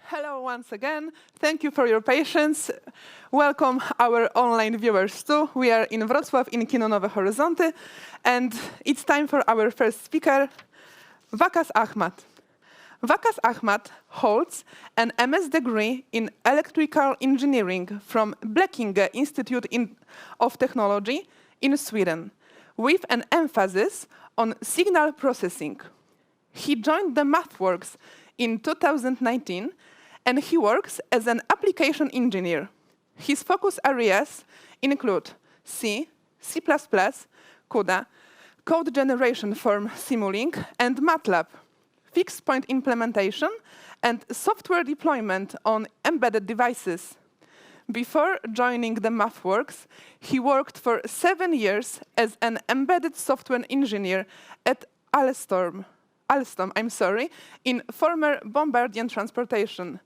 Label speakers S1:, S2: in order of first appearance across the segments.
S1: Hello once again. Thank you for your patience. Welcome our online viewers too. We are in Wrocław in Kino Nowe Horyzonty, and it's time for our first speaker, Waqas Ahmad. Waqas Ahmad holds an MS degree in electrical engineering from Blekinge Institute of Technology in Sweden, with an emphasis on signal processing. He joined the MathWorks in 2019, and he works as an application engineer. His focus areas include C, C++, CUDA, code generation from Simulink and MATLAB, fixed point implementation, and software deployment on embedded devices. Before joining the MathWorks, he worked for 7 years as an embedded software engineer at Alstom, in former Bombardier Transportation.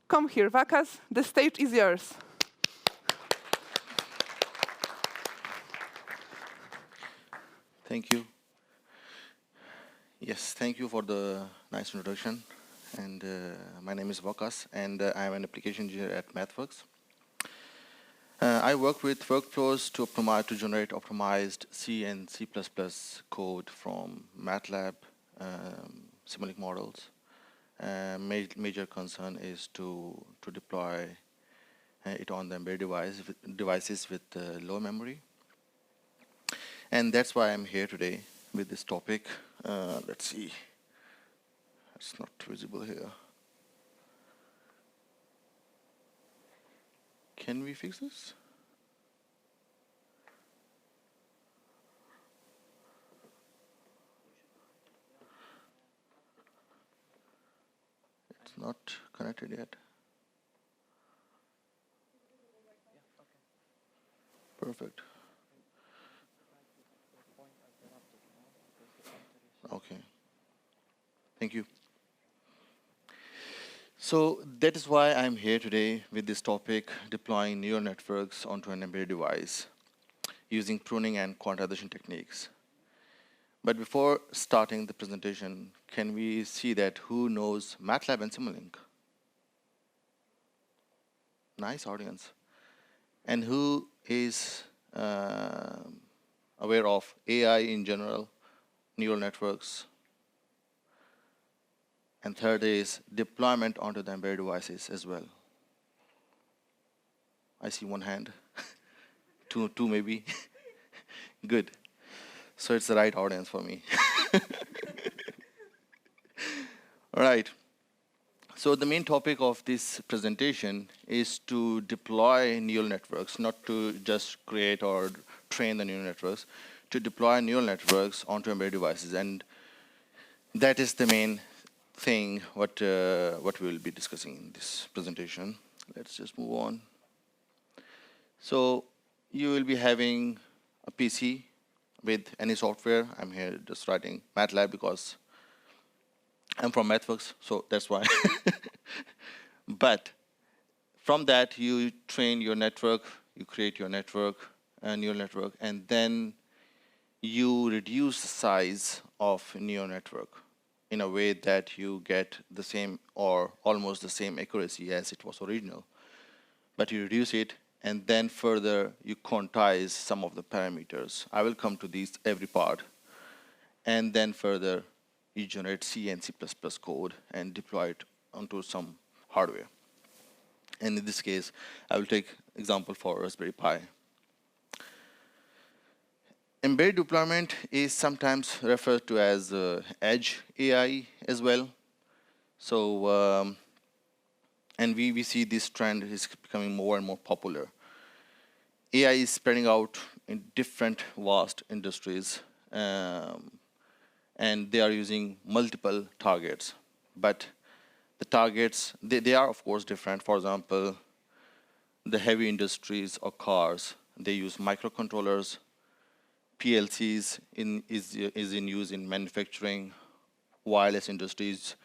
S1: Come here, Waqas, the stage is yours.
S2: Thank you. Yes, thank you for the nice introduction. And my name is Waqas, and I'm an application engineer at MathWorks. I work with workflows to generate optimized C and C++ code from MATLAB, Simulink models. Major concern is to deploy it on the embedded devices with low memory. And that's why I'm here today with this topic. Let's see. It's not visible here. Can we fix this? It's not connected yet. Perfect. Okay. Thank you. So that is why I'm here today with this topic, deploying neural networks onto an embedded device using pruning and quantization techniques. But before starting the presentation, can we see that who knows MATLAB and Simulink? Nice audience. And who is aware of AI in general, neural networks? And third is deployment onto the embedded devices as well. I see one hand, two maybe. Good. So it's the right audience for me. All right. So the main topic of this presentation is to deploy neural networks, not to just create or train the neural networks, to deploy neural networks onto embedded devices. And that is the main thing what we will be discussing in this presentation. Let's just move on. So you will be having a PC with any software. I'm here just writing MATLAB because I'm from MathWorks, so that's why. But from that, you train your network, you create your network, a neural network, and then you reduce the size of neural network in a way that you get the same or almost the same accuracy as it was original. But you reduce it, and then further you quantize some of the parameters. I will come to these every part. And then further you generate C and C++ code and deploy it onto some hardware. And in this case, I will take example for Raspberry Pi. Embedded deployment is sometimes referred to as edge AI as well. So, and we see this trend is becoming more and more popular. AI is spreading out in different vast industries, and they are using multiple targets. But the targets, they are of course different. For example, the heavy industries or cars, they use microcontrollers. PLCs is in use in manufacturing. Wireless industries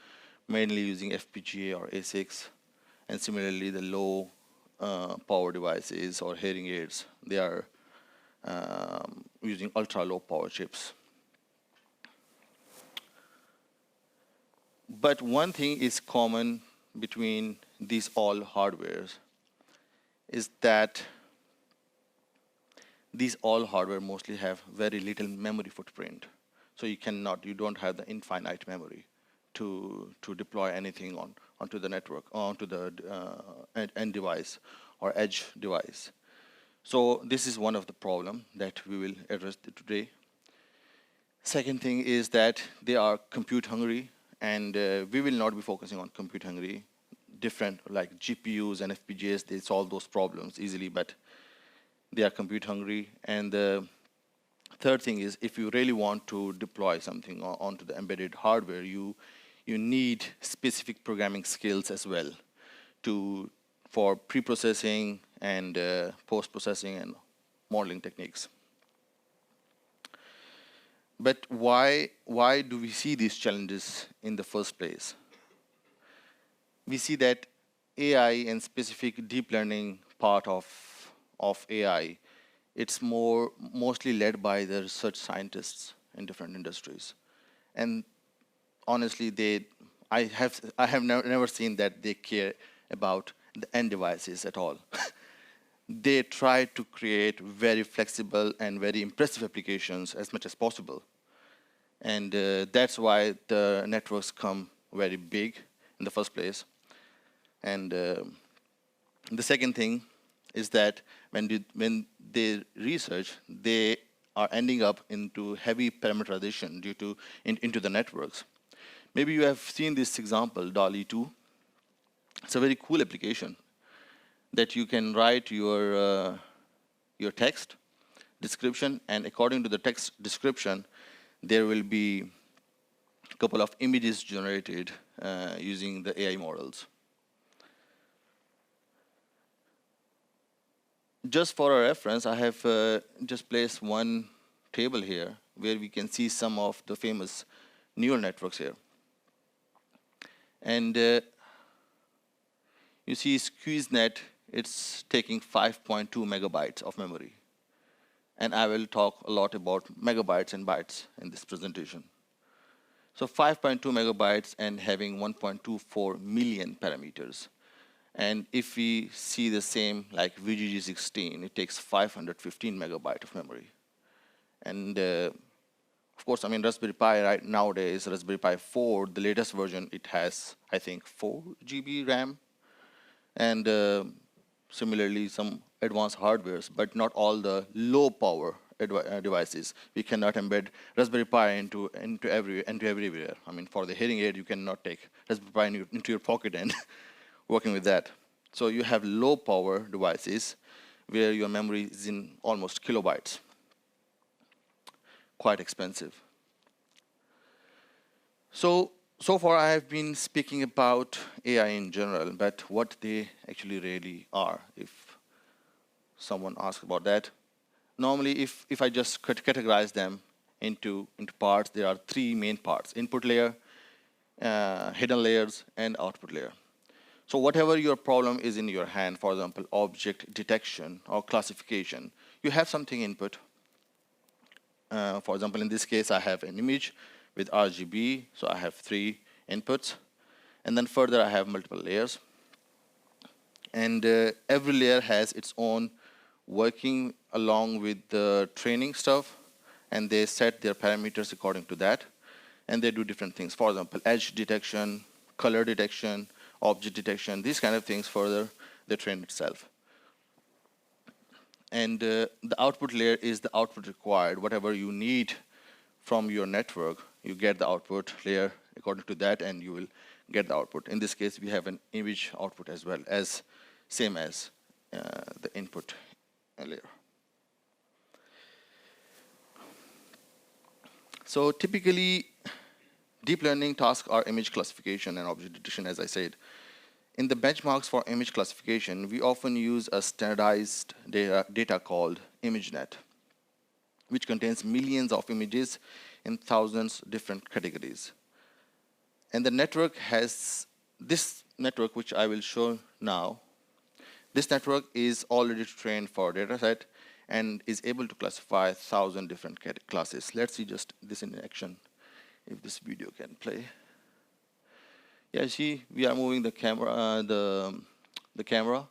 S2: mainly using FPGA or ASICs. And similarly, the low power devices or hearing aids, they are using ultra low power chips. But one thing is common between these all hardwares is that these all hardware mostly have very little memory footprint. So you don't have the infinite memory to deploy anything onto the network, onto the end device or edge device. So this is one of the problem that we will address today. Second thing is that they are compute hungry, and we will not be focusing on compute hungry. Different like GPUs and FPGAs, they solve those problems easily, but they are compute hungry. And the third thing is, if you really want to deploy something onto the embedded hardware, you need specific programming skills as well for pre-processing and post-processing and modeling techniques. But why do we see these challenges in the first place? We see that AI and specific deep learning part of AI, it's mostly led by the research scientists in different industries. And honestly, I have never seen that they care about the end devices at all. They try to create very flexible and very impressive applications as much as possible. And that's why the networks come very big in the first place. And the second thing is that when they research, they are ending up into heavy parameterization into the networks. Maybe you have seen this example, DALL-E 2. It's a very cool application that you can write your text description, and according to the text description, there will be a couple of images generated using the AI models. Just for a reference, I have just placed one table here where we can see some of the famous neural networks here. And you see SqueezeNet, it's taking 5.2 megabytes of memory. And I will talk a lot about megabytes and bytes in this presentation. So 5.2 megabytes and having 1.24 million parameters. And if we see the same like VGG16, it takes 515 megabytes of memory. And of course, I mean, Raspberry Pi right nowadays, Raspberry Pi 4, the latest version, it has, I think, 4 GB RAM. And similarly, some advanced hardwares, but not all the low power devices. We cannot embed Raspberry Pi into everywhere. I mean, for the hearing aid, you cannot take Raspberry Pi into your pocket and working with that. So you have low power devices where your memory is in almost kilobytes. Quite expensive. So far I have been speaking about AI in general, but what they actually really are, if someone asks about that. Normally, if I just categorize them into parts, there are three main parts: input layer, hidden layers, and output layer. So whatever your problem is in your hand, for example, object detection or classification, you have something input. For example, in this case, I have an image with RGB, so I have 3 inputs. And then further, I have multiple layers. And every layer has its own working along with the training stuff, and they set their parameters according to that. And they do different things. For example, edge detection, color detection, object detection, these kind of things further, they train itself. And the output layer is the output required. Whatever you need from your network, you get the output layer according to that, and you will get the output. In this case, we have an image output as well, as same as the input layer. So typically, deep learning tasks are image classification and object detection, as I said. In the benchmarks for image classification, we often use a standardized data called ImageNet, which contains millions of images in thousands of different categories. And the network has this network, which I will show now. This network is already trained for a data set and is able to classify 1,000 different classes. Let's see just this in action, if this video can play. Yeah, see, we are moving the camera, the camera,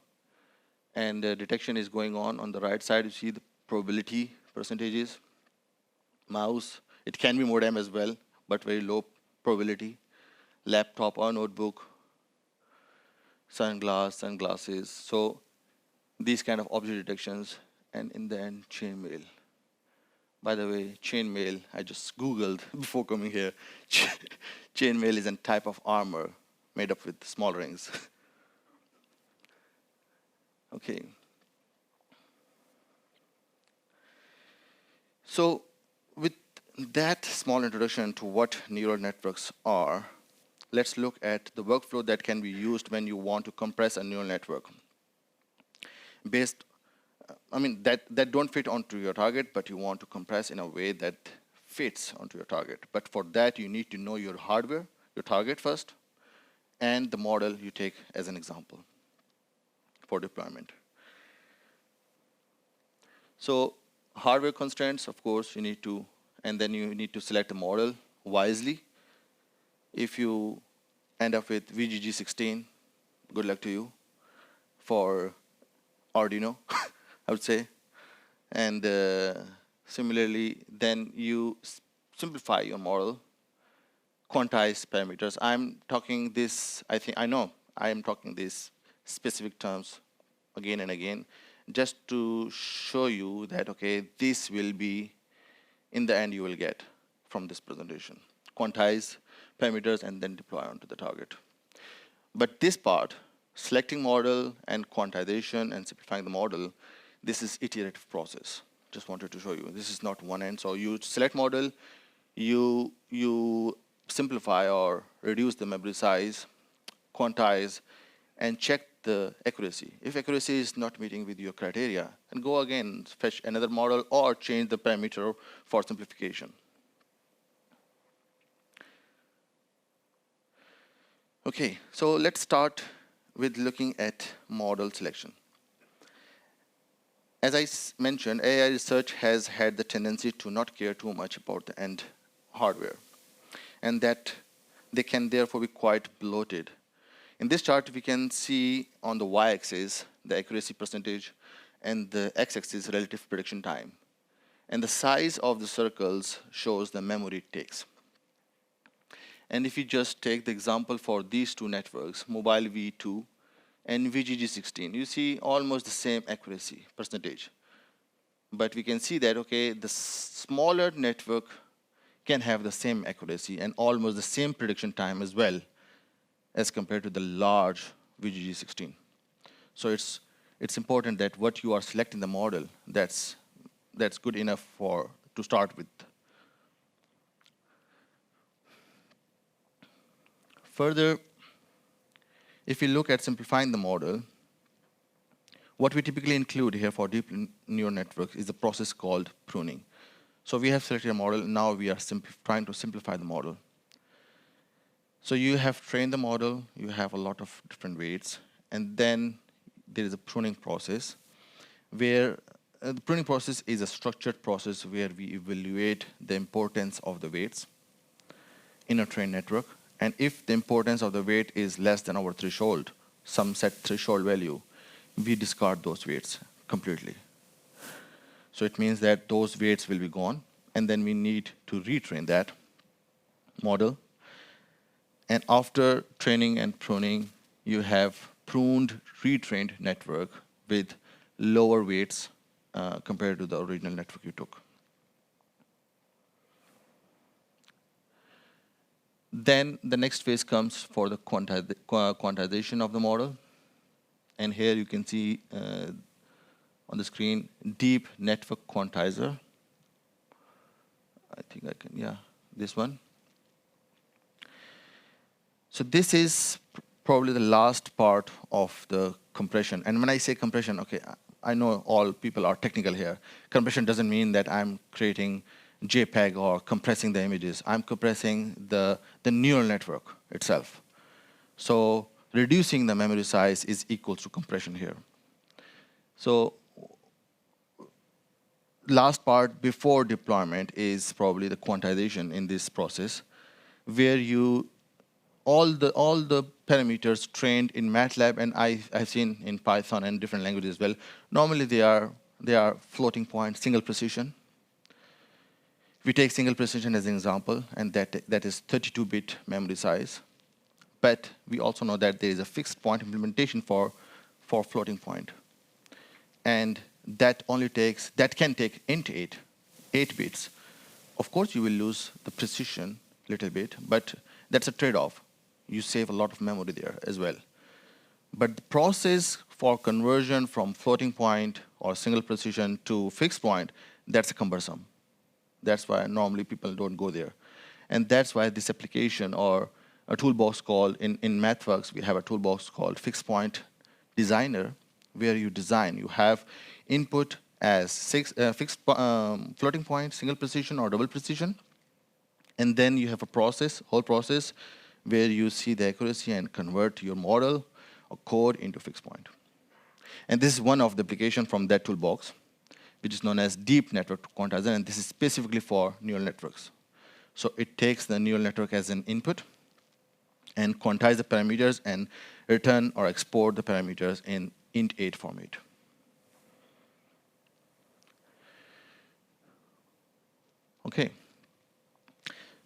S2: and the detection is going on the right side. You see the probability percentages. Mouse, it can be modem as well, but very low probability. Laptop or notebook, sunglasses. So these kind of object detections, and in the end, chainmail. By the way, chainmail, I just Googled before coming here. Chainmail is a type of armor made up with small rings. Okay. So with that small introduction to what neural networks are, let's look at the workflow that can be used when you want to compress a neural network. That don't fit onto your target, but you want to compress in a way that fits onto your target. But for that, you need to know your hardware, your target first, and the model you take as an example for deployment. So hardware constraints, of course, you need to, and then you need to select a model wisely. If you end up with VGG16, good luck to you for Arduino, I would say. And similarly, then you simplify your model, quantize parameters. I'm talking this, I know I am talking these specific terms again and again, just to show you that, okay, this will be, in the end, you will get from this presentation. Quantize parameters and then deploy onto the target. But this part, selecting model and quantization and simplifying the model, this is iterative process. Just wanted to show you. This is not one end. So you select model, you simplify or reduce the memory size, quantize, and check the accuracy. If accuracy is not meeting with your criteria, then go again, fetch another model or change the parameter for simplification. Okay, so let's start with looking at model selection. As I mentioned, AI research has had the tendency to not care too much about the end hardware, and that they can therefore be quite bloated. In this chart, we can see on the y-axis the accuracy percentage, and the x-axis relative prediction time. And the size of the circles shows the memory it takes. And if you just take the example for these two networks, mobile V2 and VGG16, you see almost the same accuracy percentage. But we can see that, okay, the smaller network can have the same accuracy and almost the same prediction time as well as compared to the large VGG16. So it's important that what you are selecting the model, that's good enough to start with. Further, if you look at simplifying the model, what we typically include here for deep neural networks is a process called pruning. So we have selected a model, now we are trying to simplify the model. So you have trained the model, you have a lot of different weights, and then there is a pruning process where the pruning process is a structured process where we evaluate the importance of the weights in a trained network. And if the importance of the weight is less than our threshold, some set threshold value, we discard those weights completely. So it means that those weights will be gone, and then we need to retrain that model. And after training and pruning, you have pruned, retrained network with lower weights compared to the original network you took. Then the next phase comes for the quantization of the model. And here you can see on the screen, deep network quantizer. I think I can, yeah, this one. So this is probably the last part of the compression. And when I say compression, okay, I know all people are technical here. Compression doesn't mean that I'm creating JPEG or compressing the images. I'm compressing the neural network itself. So reducing the memory size is equal to compression here. So last part before deployment is probably the quantization in this process, where you all the parameters trained in MATLAB, and I've seen in Python and different languages as well. Normally they are floating point, single precision. We take single precision as an example, and that is 32-bit memory size. But we also know that there is a fixed point implementation for floating point, and that can take int 8 bits. Of course, you will lose the precision a little bit, but that's a trade-off. You save a lot of memory there as well. But the process for conversion from floating point or single precision to fixed point, that's cumbersome. That's why normally people don't go there. And that's why this application or a toolbox called, in MathWorks, we have a toolbox called Fixed Point Designer, where you design. You have input as fixed floating point, single precision or double precision. And then you have a whole process, where you see the accuracy and convert your model or code into fixed point. And this is one of the applications from that toolbox, which is known as deep network quantizer, and this is specifically for neural networks. So it takes the neural network as an input and quantize the parameters and return or export the parameters in int8 format. Okay.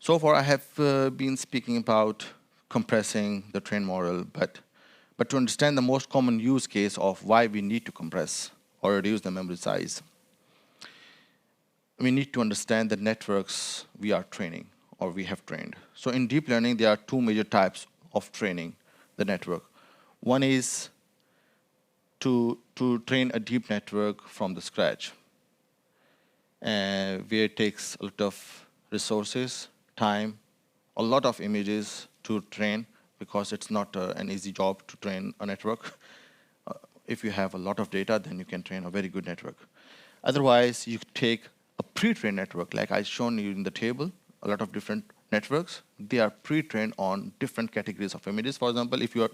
S2: So far, I have been speaking about compressing the trained model, but to understand the most common use case of why we need to compress or reduce the memory size, we need to understand the networks we are training or we have trained. So in deep learning, there are two major types of training the network. One is to train a deep network from the scratch, where it takes a lot of resources, time, a lot of images to train, because it's not an easy job to train a network. If you have a lot of data, then you can train a very good network. Otherwise, you take a pre-trained network, like I've shown you in the table, a lot of different networks. They are pre-trained on different categories of images. For example, if you're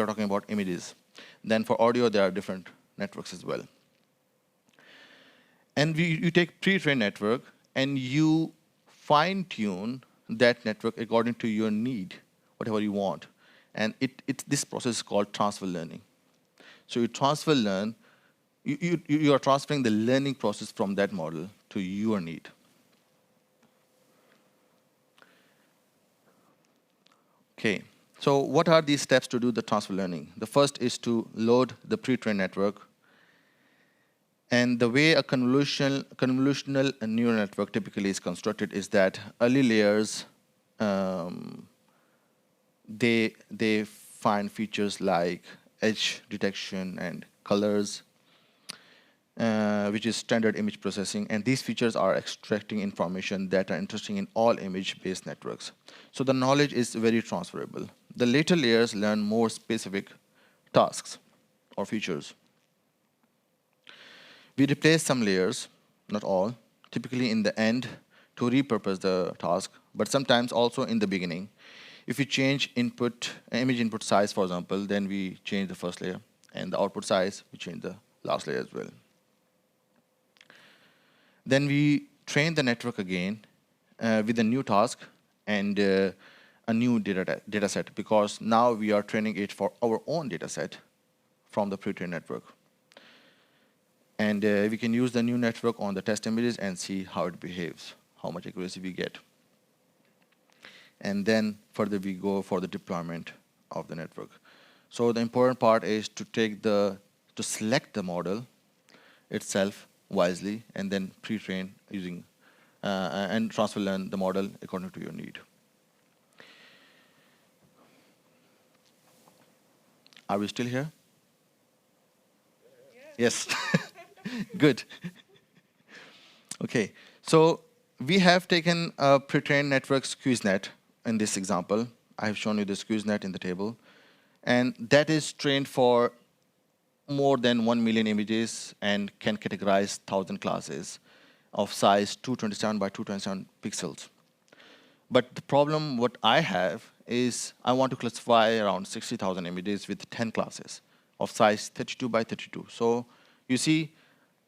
S2: talking about images, then for audio, there are different networks as well. And you take pre-trained network, and you fine-tune that network according to your need, whatever you want. And this process is called transfer learning. So you are transferring the learning process from that model to your need. Okay, so what are these steps to do the transfer learning? The first is to load the pre-trained network. And the way a convolutional neural network typically is constructed is that early layers, they find features like edge detection and colors, which is standard image processing. And these features are extracting information that are interesting in all image-based networks. So the knowledge is very transferable. The later layers learn more specific tasks or features. We replace some layers, not all, typically in the end to repurpose the task, but sometimes also in the beginning. If we change image input size, for example, then we change the first layer, and the output size, we change the last layer as well. Then we train the network again with a new task and a new data set, because now we are training it for our own data set from the pre-trained network. And we can use the new network on the test images and see how it behaves, how much accuracy we get. And then further we go for the deployment of the network. So the important part is to select the model itself wisely, and then pre-train using and transfer learn the model according to your need. Are we still here? Yes. Good. Okay. So we have taken a pre-trained network SqueezeNet in this example. I have shown you the SqueezeNet in the table. And that is trained for more than 1 million images and can categorize 1,000 classes of size 227 by 227 pixels. But the problem what I have is I want to classify around 60,000 images with 10 classes of size 32 by 32. So you see,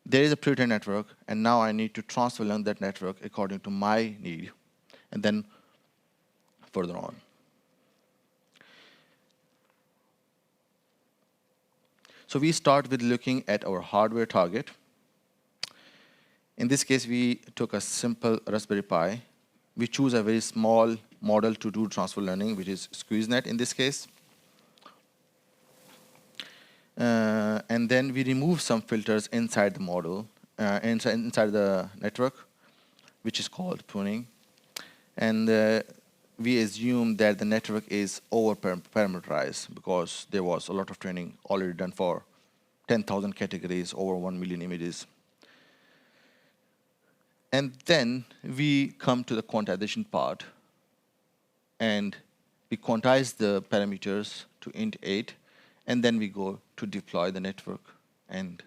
S2: there is a pre-trained network, and now I need to transfer learn that network according to my need, and then further on. So we start with looking at our hardware target. In this case, we took a simple Raspberry Pi. We choose a very small model to do transfer learning, which is SqueezeNet in this case. And then we remove some filters inside the model, inside the network, which is called pruning. And we assume that the network is over-parameterized because there was a lot of training already done for 10,000 categories, over 1 million images. And then we come to the quantization part, and we quantize the parameters to int 8, and then we go to deploy the network and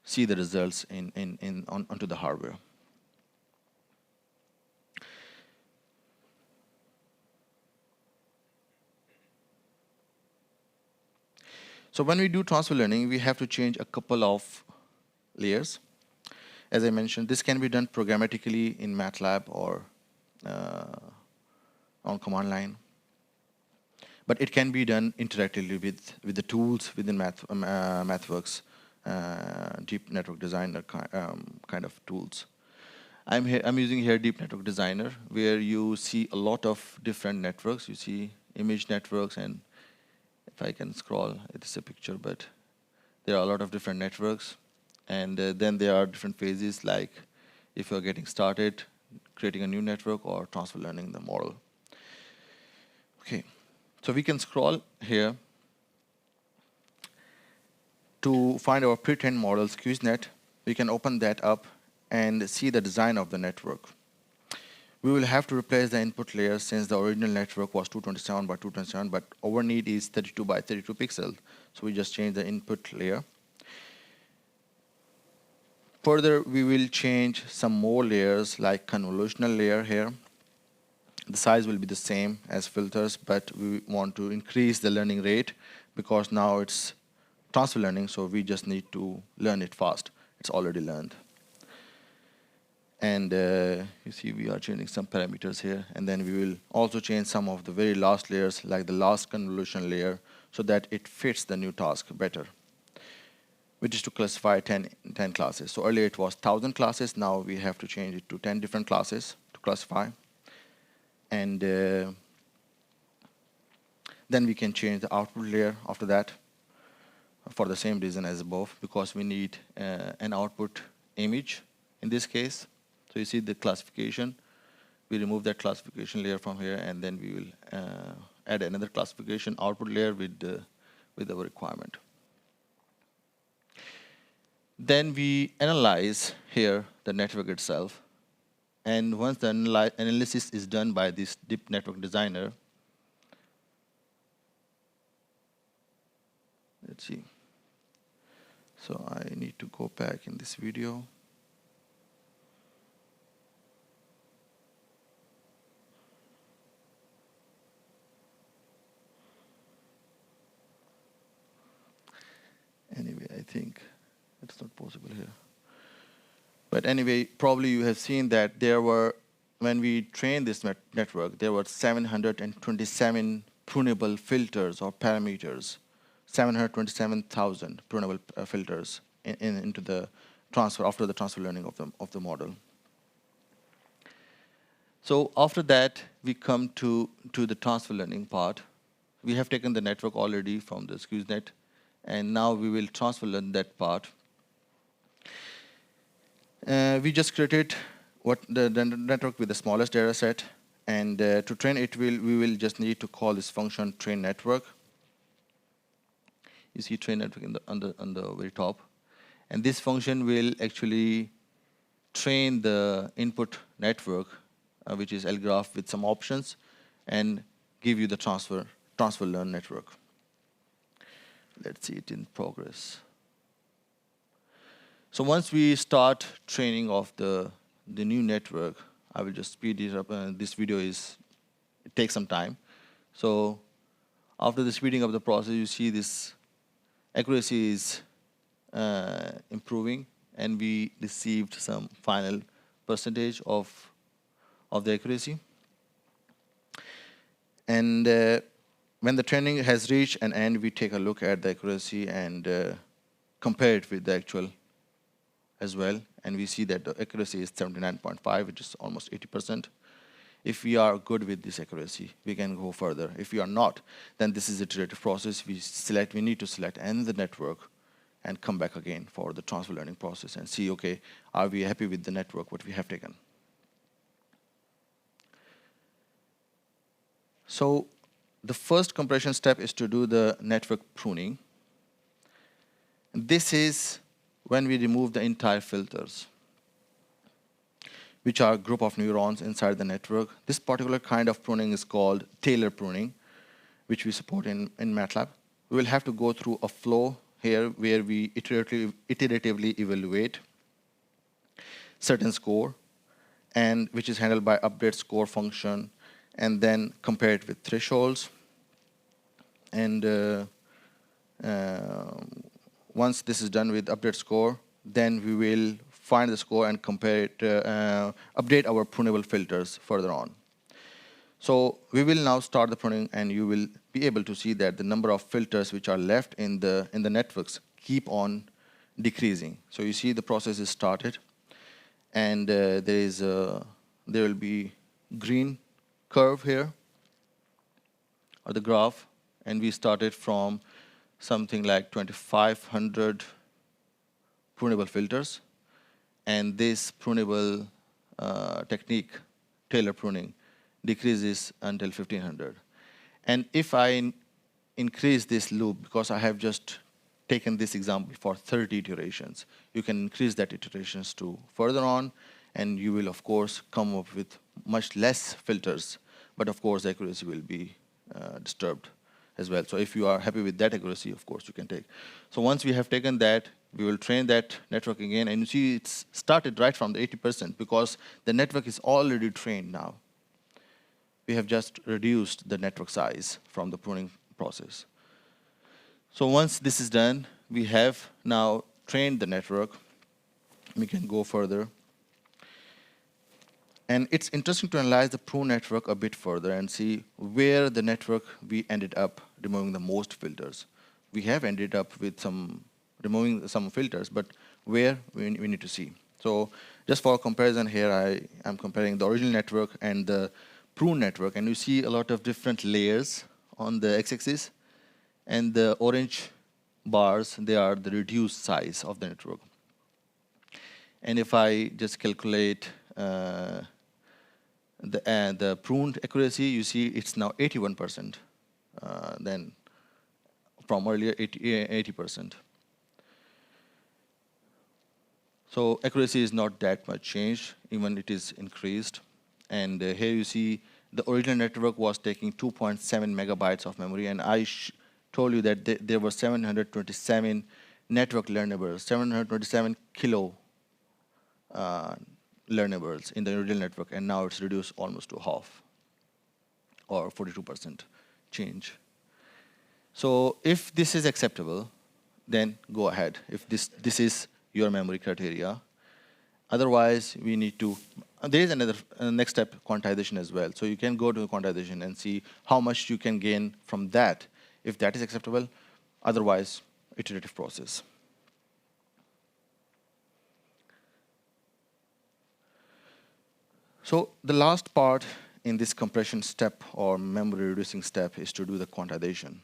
S2: see the results onto the hardware. So when we do transfer learning, we have to change a couple of layers. As I mentioned, this can be done programmatically in MATLAB or on command line. But it can be done interactively with the tools within MathWorks, Deep Network Designer kind of tools. I'm using here Deep Network Designer, where you see a lot of different networks. You see image networks, and if I can scroll, it's a picture, but there are a lot of different networks. And then there are different phases, like if you're getting started, creating a new network, or transfer learning the model. Okay, so we can scroll here to find our pre-trained model, SqueezeNet. We can open that up and see the design of the network. We will have to replace the input layer since the original network was 227 by 227, but our need is 32 by 32 pixels. So we just change the input layer. Further, we will change some more layers, like convolutional layer here. The size will be the same as filters, but we want to increase the learning rate because now it's transfer learning, so we just need to learn it fast. It's already learned. And you see we are changing some parameters here, and then we will also change some of the very last layers, like the last convolution layer, so that it fits the new task better, which is to classify 10 classes. So earlier it was 1,000 classes, now we have to change it to 10 different classes to classify. And then we can change the output layer after that for the same reason as above, because we need an output image in this case. So you see the classification. We remove that classification layer from here, and then we will add another classification output layer with our requirement. Then we analyze here the network itself. And once the analysis is done by this Deep Network Designer, let's see. So I need to go back in this video. Anyway, I think it's not possible here. But anyway, probably you have seen that there were, when we trained this network, there were 727 prunable filters or parameters, 727,000 prunable filters into the transfer, after the transfer learning of the model. So after that, we come to the transfer learning part. We have taken the network already from the SqueezeNet, and now we will transfer learn that part. We just created the network with the smallest data set, and to train it, we will just need to call this function train network. You see train network on the very top, and this function will actually train the input network, which is LGraph with some options, and give you the transfer learn network. Let's see it in progress. So once we start training of the new network, I will just speed it up. This video it takes some time. So after the speeding of the process, you see this accuracy is improving, and we received some final percentage of the accuracy. And when the training has reached an end, we take a look at the accuracy and compare it with the actual as well. And we see that the accuracy is 79.5, which is almost 80%. If we are good with this accuracy, we can go further. If we are not, then this is the iterative process. We need to select the network and come back again for the transfer learning process and see, okay, are we happy with the network, what we have taken? So the first compression step is to do the network pruning. This is when we remove the entire filters, which are a group of neurons inside the network. This particular kind of pruning is called Taylor pruning, which we support in MATLAB. We will have to go through a flow here where we iteratively evaluate certain score, and which is handled by update score function, and then compare it with thresholds. And once this is done with update score, then we will find the score and compare it, update our prunable filters further on. So we will now start the pruning, and you will be able to see that the number of filters which are left in the networks keep on decreasing. So you see the process is started, and there will be green curve here, or the graph, and we started from something like 2,500 prunable filters. And this prunable technique, Taylor pruning, decreases until 1,500. And if I increase this loop, because I have just taken this example for 30 iterations, you can increase that iterations to further on, and you will, of course, come up with much less filters. But, of course, the accuracy will be disturbed as well. So if you are happy with that accuracy, of course, you can take. So once we have taken that, we will train that network again, and you see it's started right from the 80% because the network is already trained now. We have just reduced the network size from the pruning process. So once this is done, we have now trained the network. We can go further. And it's interesting to analyze the prune network a bit further and see where the network we ended up removing the most filters. We have ended up with removing some filters, but where we need to see. So just for comparison here, I'm comparing the original network and the prune network, and you see a lot of different layers on the x-axis, and the orange bars, they are the reduced size of the network. And if I just calculate the pruned accuracy, you see it's now 81%, then from earlier 80%. So accuracy is not that much changed, even it is increased. And here you see the original network was taking 2.7 megabytes of memory, and I told you that there were 727 network learnables, 727 kilo learnables in the original network, and now it's reduced almost to half, or 42% change. So if this is acceptable, then go ahead. If this is your memory criteria. Otherwise, we need to, there is another next step, quantization as well. So you can go to quantization and see how much you can gain from that, if that is acceptable. Otherwise, iterative process. So the last part in this compression step or memory reducing step is to do the quantization.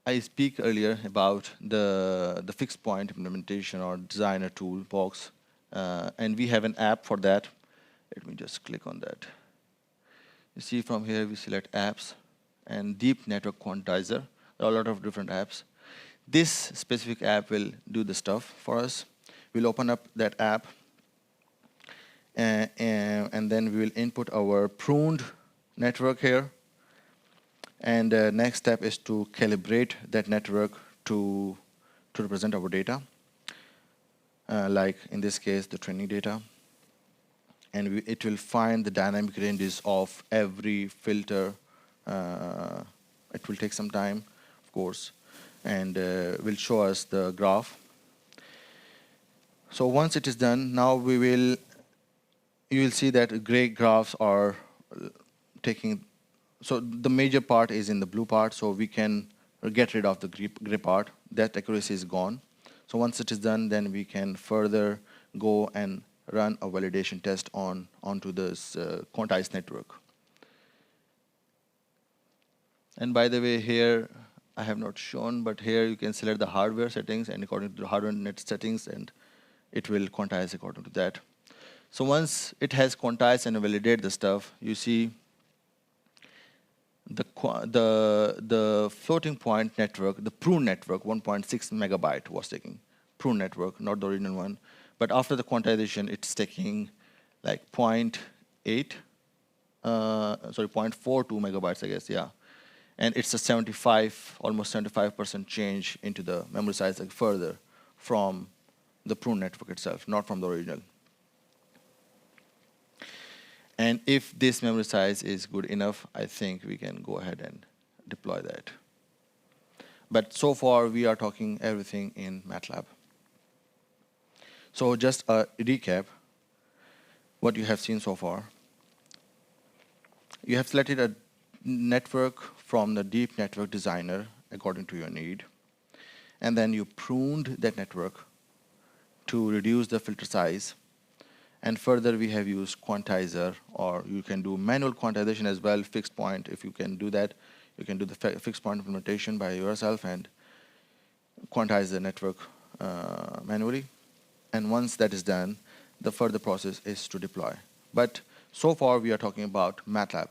S2: I speak earlier about the fixed point implementation or designer toolbox, and we have an app for that. Let me just click on that. You see from here we select apps and deep network quantizer. There are a lot of different apps. This specific app will do the stuff for us. We'll open up that app, and then we will input our pruned network here. And the next step is to calibrate that network to represent our data, like in this case, the training data. And it will find the dynamic ranges of every filter. It will take some time, of course, and will show us the graph. So once it is done, now you will see that gray graphs are taking, so the major part is in the blue part, so we can get rid of the gray part. That accuracy is gone. So once it is done, then we can further go and run a validation test onto this quantized network. And by the way, here, I have not shown, but here you can select the hardware settings, and according to the hardware net settings, and it will quantize according to that. So once it has quantized and validated the stuff, you see the floating point network, the prune network, 1.6 megabyte was taking. Prune network, not the original one. But after the quantization, it's taking like 0.42 megabytes, I guess, yeah. And it's a almost 75% change into the memory size, like further from the prune network itself, not from the original. And if this memory size is good enough, I think we can go ahead and deploy that. But so far, we are talking everything in MATLAB. So just a recap, what you have seen so far. You have selected a network from the deep network designer according to your need. And then you pruned that network to reduce the filter size. And further, we have used quantizer, or you can do manual quantization as well, fixed point. If you can do that, you can do the fixed point implementation by yourself and quantize the network manually. And once that is done, the further process is to deploy. But so far, we are talking about MATLAB.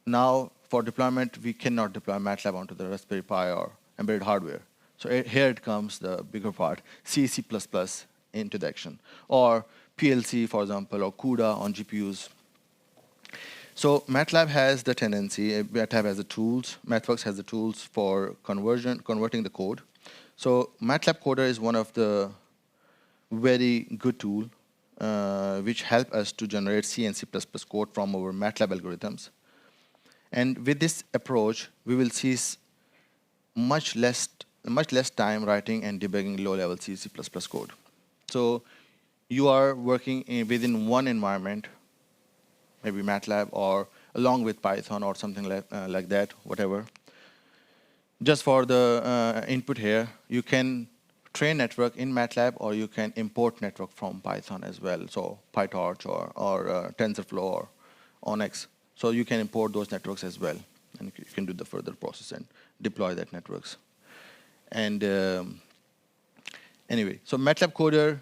S2: Now, for deployment, we cannot deploy MATLAB onto the Raspberry Pi or embedded hardware. So here it comes, the bigger part, C++ into the action, or PLC, for example, or CUDA on GPUs. So MATLAB has the tendency, MATLAB has the tools, MathWorks has the tools for converting the code. So MATLAB Coder is one of the very good tool which help us to generate C and C++ code from our MATLAB algorithms. And with this approach, we will see much less time writing and debugging low-level C, C++ code. So you are working within one environment, maybe MATLAB, or along with Python or something like that, whatever. Just for the input here, you can train network in MATLAB, or you can import network from Python as well, so PyTorch or TensorFlow or Onyx. So you can import those networks as well, and you can do the further process and deploy that networks. And anyway, so MATLAB Coder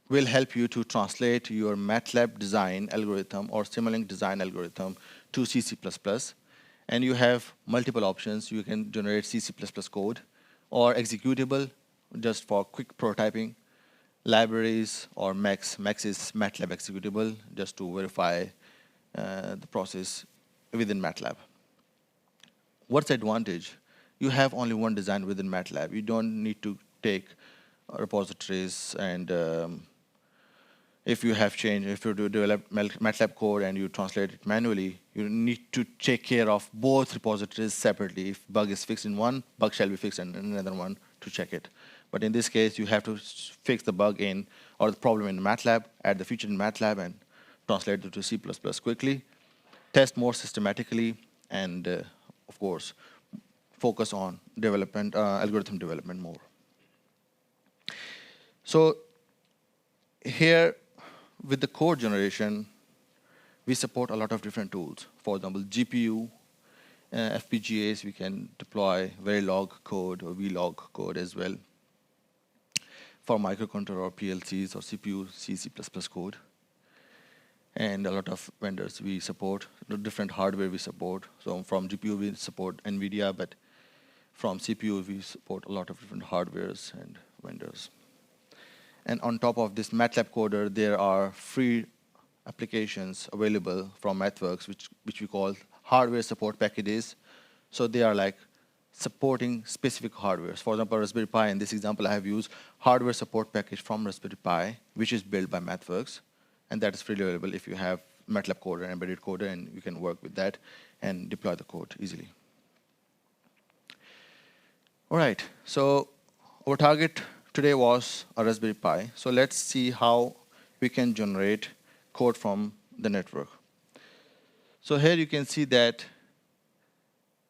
S2: will help you to translate your MATLAB design algorithm or Simulink design algorithm to C, C++. And you have multiple options. You can generate C, C++ code, or executable, just for quick prototyping. Libraries, or Max. Max is MATLAB executable, just to verify the process within MATLAB. What's the advantage? You have only one design within MATLAB. You don't need to take repositories, and if you have changed, if you do develop MATLAB code and you translate it manually, you need to take care of both repositories separately. If bug is fixed in one, bug shall be fixed in another one to check it. But in this case, you have to fix the bug in, or the problem in MATLAB, add the feature in MATLAB, and translate it to C++ quickly, test more systematically, and of course, focus on development, algorithm development more. So here, with the code generation, we support a lot of different tools. For example, GPU, FPGAs, we can deploy Verilog code or Vlog code as well. For microcontroller or PLCs or CPU, C, C++ code. And a lot of vendors we support, different hardware we support. So from GPU, we support NVIDIA, but from CPU, we support a lot of different hardwares and vendors. And on top of this MATLAB Coder, there are free applications available from MathWorks, which we call hardware support packages. So they are like supporting specific hardware. For example, Raspberry Pi, in this example, I have used hardware support package from Raspberry Pi, which is built by MathWorks. And that is freely available if you have MATLAB Coder, embedded coder, and you can work with that and deploy the code easily. All right, so our target today was a Raspberry Pi. So let's see how we can generate code from the network. So here you can see that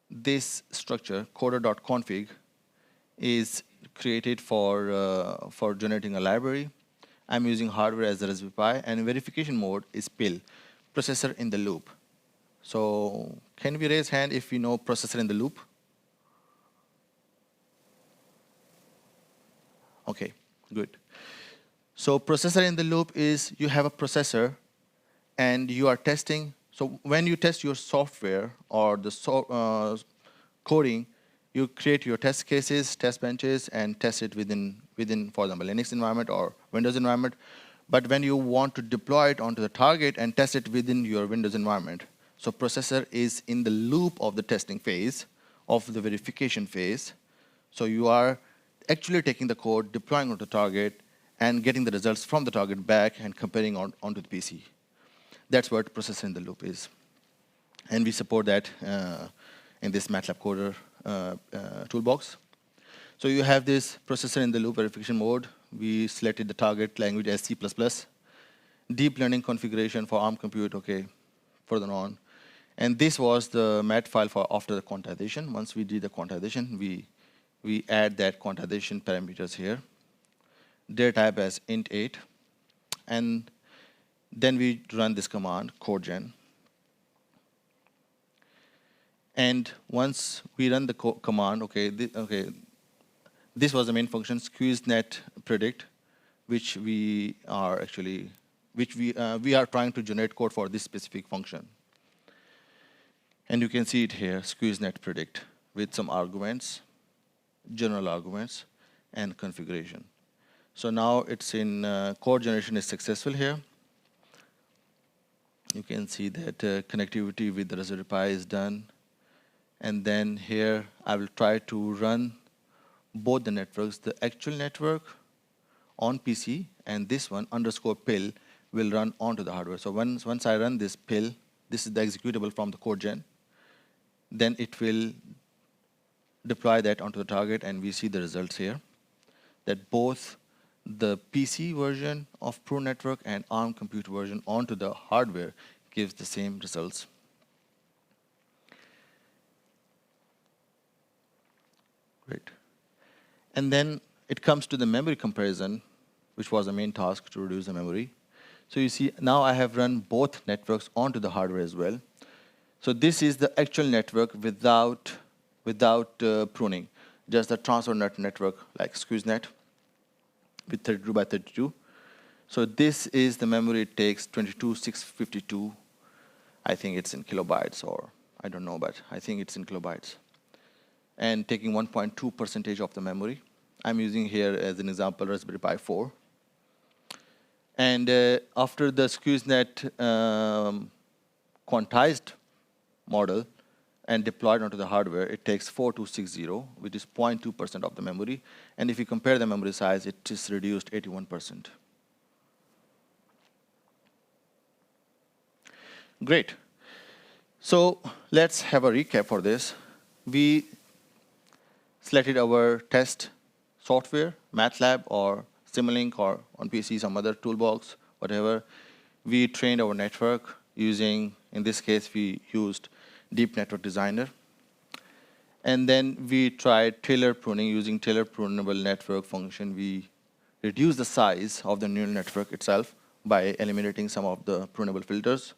S2: this structure, coder.config, is created for generating a library. I'm using hardware as a Raspberry Pi, and verification mode is PIL, processor in the loop. So can we raise hand if we know processor in the loop? Okay, good. So processor in the loop is you have a processor and you are testing. So when you test your software or the coding, you create your test cases, test benches, and test it within, for example, Linux environment or Windows environment. But when you want to deploy it onto the target and test it within your Windows environment, so processor is in the loop of the testing phase, of the verification phase. So you are actually taking the code, deploying onto the target, and getting the results from the target back and comparing onto the PC. That's what processor in the loop is. And we support that in this MATLAB Coder toolbox. So you have this processor in the loop verification mode. We selected the target language as C++. Deep learning configuration for ARM compute, okay, further on. And this was the mat file for after the quantization. Once we did the quantization, we add that quantization parameters here. Data type as int8. And then we run this command, codegen. And once we run the command, okay, this was the main function, squeeze-net predict, which we are actually, we are trying to generate code for this specific function. And you can see it here, squeeze-net predict, with some arguments, general arguments, and configuration. So now it's in code generation is successful here. You can see that connectivity with the Raspberry Pi is done. And then here, I will try to run both the networks, the actual network on PC, and this one, _PIL, will run onto the hardware. So once I run this PIL, this is the executable from the codegen, then it will deploy that onto the target, and we see the results here, that both the PC version of Pro Network and ARM compute version onto the hardware gives the same results. Great. And then it comes to the memory comparison, which was the main task to reduce the memory. So you see, now I have run both networks onto the hardware as well. So this is the actual network without pruning, just the transfer network like SqueezeNet with 32 by 32. So this is the memory. It takes 22,652. I think it's in kilobytes, or I don't know, but I think it's in kilobytes. And taking 1.2% of the memory. I'm using here as an example Raspberry Pi 4. And after the SqueezeNet quantized model and deployed onto the hardware, it takes 4260, which is 0.2% of the memory. And if you compare the memory size, it is reduced 81%. Great. So let's have a recap for this. We selected our test software, MATLAB or Simulink, or on PC, some other toolbox, whatever. We trained our network using, in this case, we used Deep Network Designer. And then we tried tailor pruning. Using tailor prunable network function, we reduced the size of the neural network itself by eliminating some of the prunable filters.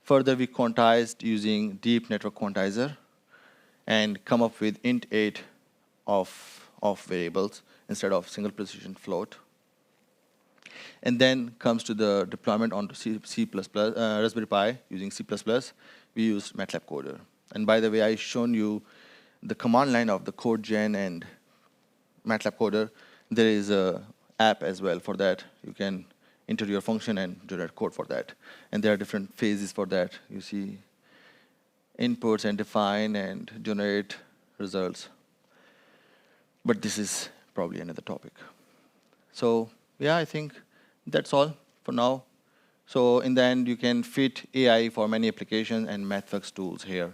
S2: Further, we quantized using Deep Network Quantizer and come up with int8 of variables instead of single precision float. And then comes to the deployment onto C++, Raspberry Pi using C++. We used MATLAB Coder. And by the way, I've shown you the command line of the codegen and MATLAB Coder. There is an app as well for that. You can enter your function and generate code for that. And there are different phases for that. You see inputs and define and generate results. But this is probably another topic. So yeah, I think that's all for now. So in the end, you can fit AI for many applications, and MathWorks tools here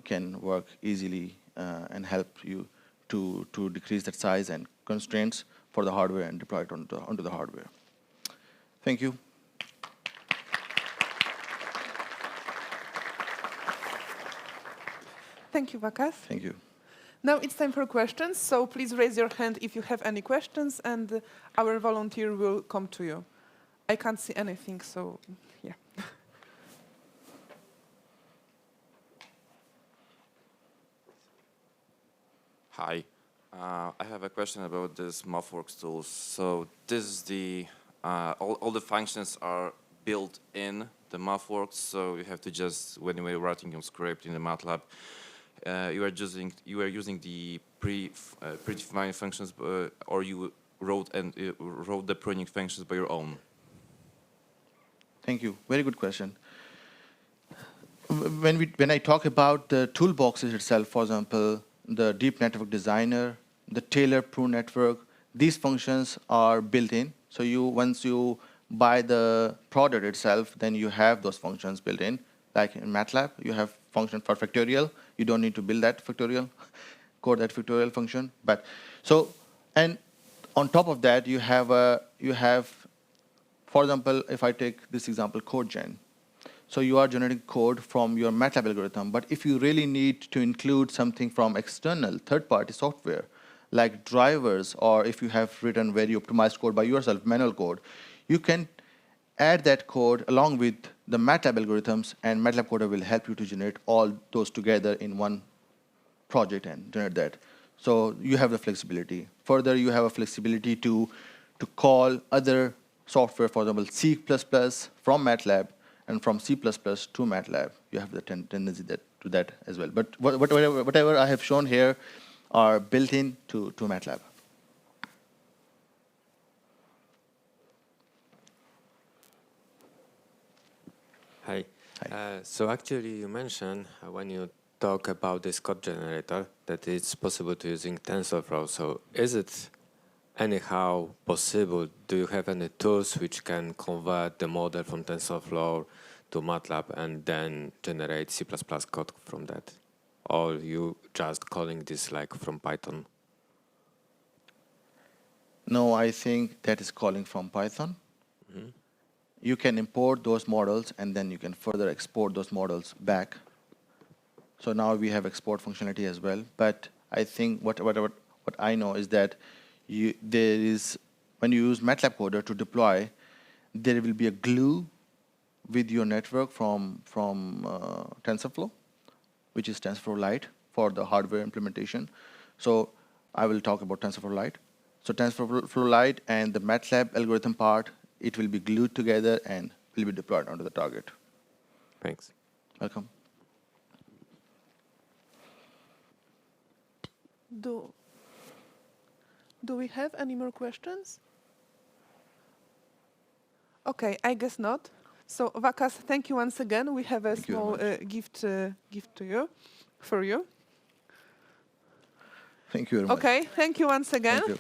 S2: can work easily and help you to decrease that size and constraints for the hardware and deploy it onto the hardware. Thank you.
S1: Thank you, Waqas.
S2: Thank you.
S1: Now it's time for questions, so please raise your hand if you have any questions, and our volunteer will come to you. I can't see anything, so yeah.
S3: Hi. I have a question about this MathWorks tools. So this is the all the functions are built in the MathWorks. So you have to just when you are writing your script in the MATLAB, you are using the predefined functions, or you wrote the pruning functions by your own.
S2: Thank you. Very good question. When I talk about the toolboxes itself, for example, the deep network designer, the Taylor prune network, these functions are built in. So once you buy the product itself, then you have those functions built in. Like in MATLAB, you have function for factorial. You don't need to build that factorial, code that factorial function. But and on top of that, you have, for example, if I take this example, code gen. So you are generating code from your MATLAB algorithm, but if you really need to include something from external third-party software, like drivers, or if you have written very optimized code by yourself, manual code, you can add that code along with the MATLAB algorithms, and MATLAB Coder will help you to generate all those together in one project and generate that. So you have the flexibility. Further, you have a flexibility to call other software, for example, C++ from MATLAB, and from C++ to MATLAB. You have the tendency to that as well. But whatever I have shown here are built in to MATLAB.
S4: Hi. So actually you mentioned when you talk about this code generator that it's possible to using TensorFlow. So is it anyhow possible? Do you have any tools which can convert the model from TensorFlow to MATLAB and then generate C++ code from that? Or you just calling this like from Python?
S2: No, I think that is calling from Python. Mm-hmm. You can import those models, and then you can further export those models back. So now we have export functionality as well. But I think what I know is that when you use MATLAB Coder to deploy, there will be a glue with your network from TensorFlow, which is TensorFlow Lite for the hardware implementation. So I will talk about TensorFlow Lite. So TensorFlow Lite and the MATLAB algorithm part, it will be glued together and will be deployed onto the target.
S4: Thanks.
S2: Welcome.
S1: Do we have any more questions? Okay, I guess not. So Waqas, thank you once again. We have a small gift to you, for you.
S2: Thank you very much.
S1: Okay, thank you once again.
S2: Thank you.